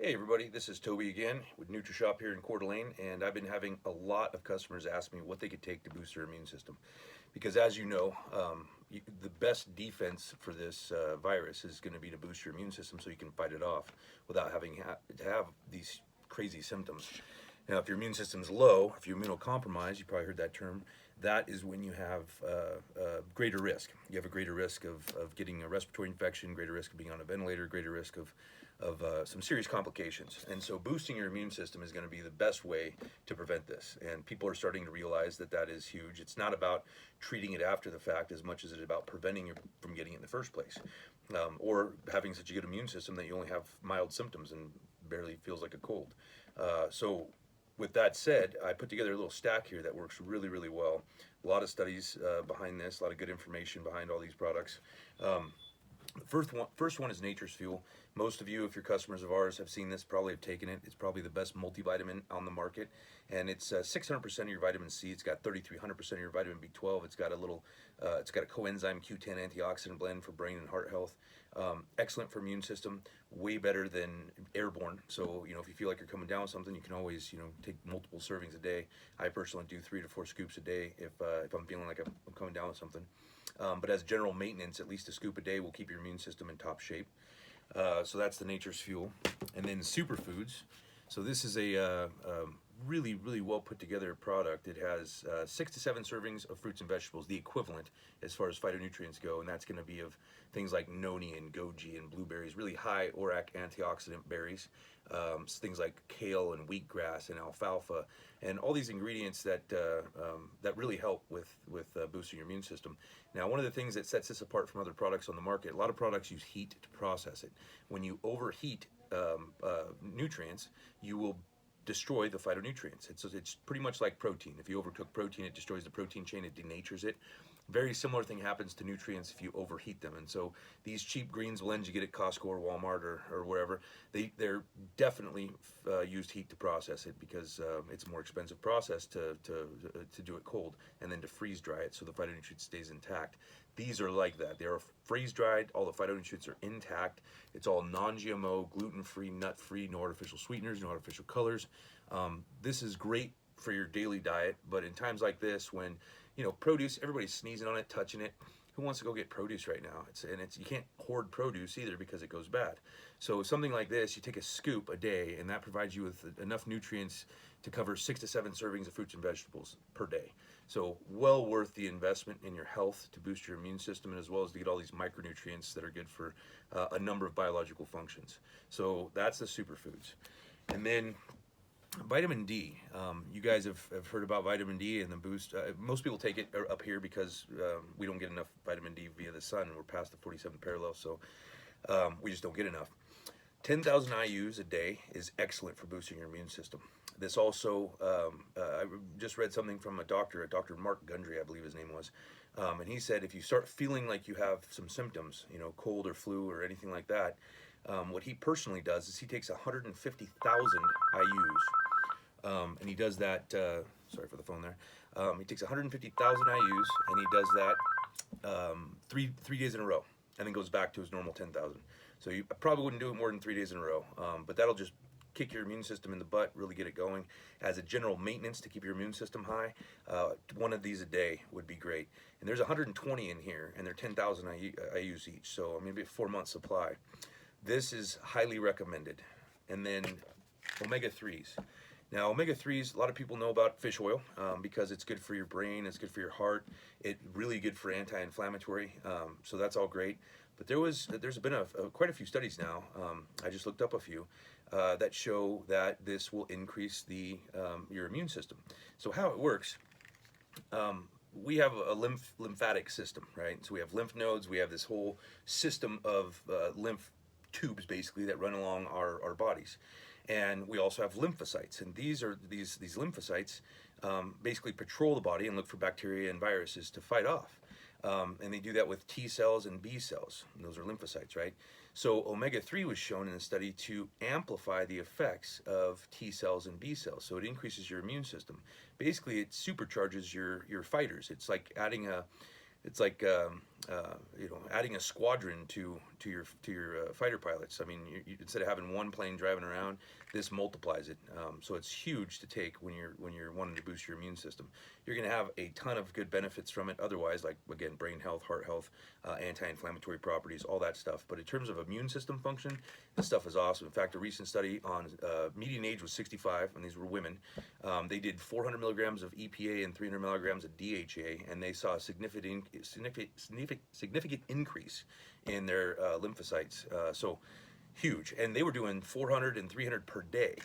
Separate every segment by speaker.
Speaker 1: Hey everybody, this is Toby again with NutriShop here in Coeur d'Alene, and I've been having a lot of customers ask me what they could take to boost their immune system. Because as you know, the best defense for this virus is going to be to boost your immune system so you can fight it off without having to have these crazy symptoms. Now, if your immune system's low, if you're immunocompromised, you probably heard that term, that is when you have greater risk. You have a greater risk of getting a respiratory infection, greater risk of being on a ventilator, greater risk of some serious complications. And so boosting your immune system is going to be the best way to prevent this. And people are starting to realize that that is huge. It's not about treating it after the fact as much as it's about preventing you from getting it in the first place. Or having such a good immune system that you only have mild symptoms and barely feels like a cold. So with that said, I put together a little stack here that works really, really well. A lot of studies behind this, a lot of good information behind all these products. The first one is Nature's Fuel. Most of you, if you're customers of ours, have seen this, probably have taken it. It's probably the best multivitamin on the market, and it's 600% of your vitamin C. It's got 3,300% of your vitamin B12. It's got a coenzyme Q10 antioxidant blend for brain and heart health. Excellent for immune system. Way better than airborne. So if you feel like you're coming down with something, you can always take multiple servings a day. I personally do 3 to 4 scoops a day if I'm feeling like I'm coming down with something. But as general maintenance, at least a scoop a day will keep your immune system in top shape. So that's the Nature's Fuel. And then Superfoods. So this is a really, really well put together product. It has 6 to 7 servings of fruits and vegetables, the equivalent as far as phytonutrients go, and that's going to be of things like noni and goji and blueberries, really high ORAC antioxidant berries, things like kale and wheatgrass and alfalfa, and all these ingredients that really help with boosting your immune system. Now, one of the things that sets this apart from other products on the market, a lot of products use heat to process it. When you overheat nutrients, you will destroy the phytonutrients. It's pretty much like protein. If you overcook protein, it destroys the protein chain, it denatures it. Very similar thing happens to nutrients if you overheat them. And so these cheap greens blends you get at Costco or Walmart or wherever, they're definitely used heat to process it because it's a more expensive process to do it cold and then to freeze dry it so the phytonutrient stays intact. These are like that. They are freeze dried. All the phytonutrients are intact. It's all non-GMO, gluten-free, nut-free, no artificial sweeteners, no artificial colors. This is great for your daily diet, but in times like this when produce, everybody's sneezing on it, touching it. Who wants to go get produce right now? You can't hoard produce either because it goes bad. So something like this, you take a scoop a day, and that provides you with enough nutrients to cover 6 to 7 servings of fruits and vegetables per day. So well worth the investment in your health to boost your immune system, and as well as to get all these micronutrients that are good for a number of biological functions. So that's the superfoods. And then vitamin D. You guys have heard about vitamin D and the boost. Most people take it up here because we don't get enough vitamin D via the sun. We're past the 47th parallel, so we just don't get enough. 10,000 IUs a day is excellent for boosting your immune system. This also, I just read something from a Dr. Mark Gundry, I believe his name was, and he said if you start feeling like you have some symptoms, cold or flu or anything like that, what he personally does is he takes 150,000 IUs, and he does that, sorry for the phone there, he takes 150,000 IUs and he does that three days in a row and then goes back to his normal 10,000. So you probably wouldn't do it more than 3 days in a row, but that'll just kick your immune system in the butt, really get it going. As a general maintenance to keep your immune system high, one of these a day would be great. And there's 120 in here, and they're 10,000 IUs each, so maybe a 4-month supply. This is highly recommended. And then omega-3s. Now, omega-3s, a lot of people know about fish oil because it's good for your brain, it's good for your heart, it's really good for anti-inflammatory, so that's all great. But there's been quite a few studies now, I just looked up a few, that show that this will increase your immune system. So how it works, we have a lymphatic system, right? So we have lymph nodes, we have this whole system of lymph tubes basically that run along our bodies. And we also have lymphocytes, and these lymphocytes basically patrol the body and look for bacteria and viruses to fight off. And they do that with T cells and B cells, and those are lymphocytes, right? So omega-3 was shown in a study to amplify the effects of T cells and B cells, so it increases your immune system. Basically, it supercharges your fighters. It's like adding adding a squadron to your fighter pilots. I mean, instead of having one plane driving around, this multiplies it. So it's huge to take when you're wanting to boost your immune system. You're going to have a ton of good benefits from it. Otherwise, like again, brain health, heart health, anti-inflammatory properties, all that stuff. But in terms of immune system function, this stuff is awesome. In fact, a recent study on median age was 65, and these were women. They did 400 milligrams of EPA and 300 milligrams of DHA, and they saw a significant increase in their lymphocytes. So huge. And they were doing 400 and 300 per day.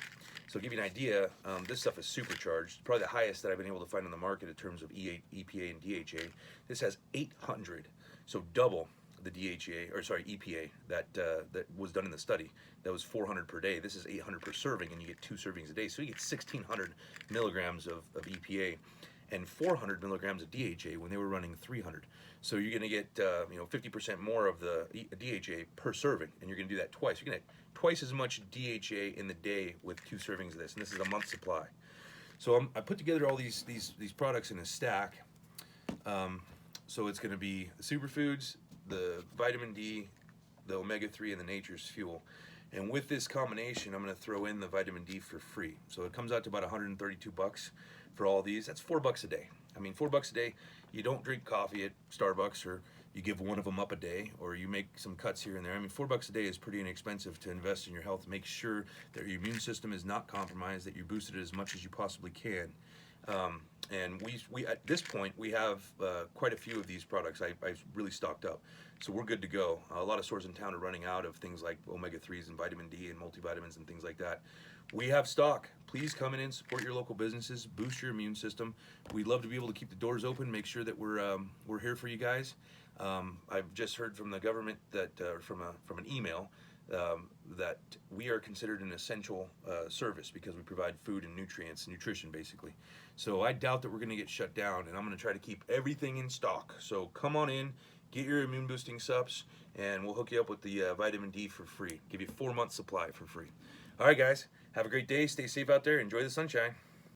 Speaker 1: So to give you an idea, this stuff is supercharged. Probably the highest that I've been able to find on the market in terms of EPA and DHA. This has 800, so double the DHA, or sorry, EPA that was done in the study. That was 400 per day. This is 800 per serving, and you get 2 servings a day. So you get 1,600 milligrams of EPA and 400 milligrams of DHA when they were running 300. So you're going to get 50% more of the DHA per serving, and you're going to do that twice. You're going to get twice as much DHA in the day with 2 servings of this, and this is a month's supply. So I put together all these products in a stack. So it's going to be the superfoods, the vitamin D, the omega-3, and the nature's fuel. And with this combination, I'm going to throw in the vitamin D for free. So it comes out to about 132 bucks for all these. That's $4 a day. I mean, $4 a day. You don't drink coffee at Starbucks, or you give one of them up a day, or you make some cuts here and there. I mean, $4 a day is pretty inexpensive to invest in your health. Make sure that your immune system is not compromised, that you boosted it as much as you possibly can. And we at this point, we have quite a few of these products. I really stocked up. So we're good to go. A lot of stores in town are running out of things like omega-3s and vitamin D and multivitamins and things like that. We have stock. Please come in and support your local businesses, boost your immune system. We'd love to be able to keep the doors open, make sure that we're here for you guys. I've just heard from the government that from an email that we are considered an essential service because we provide food and nutrition basically. So I doubt that we're going to get shut down, and I'm going to try to keep everything in stock. So come on in, get your immune boosting subs, and we'll hook you up with the vitamin D for free. Give you 4 months supply for free. All right, guys, have a great day. Stay safe out there. Enjoy the sunshine.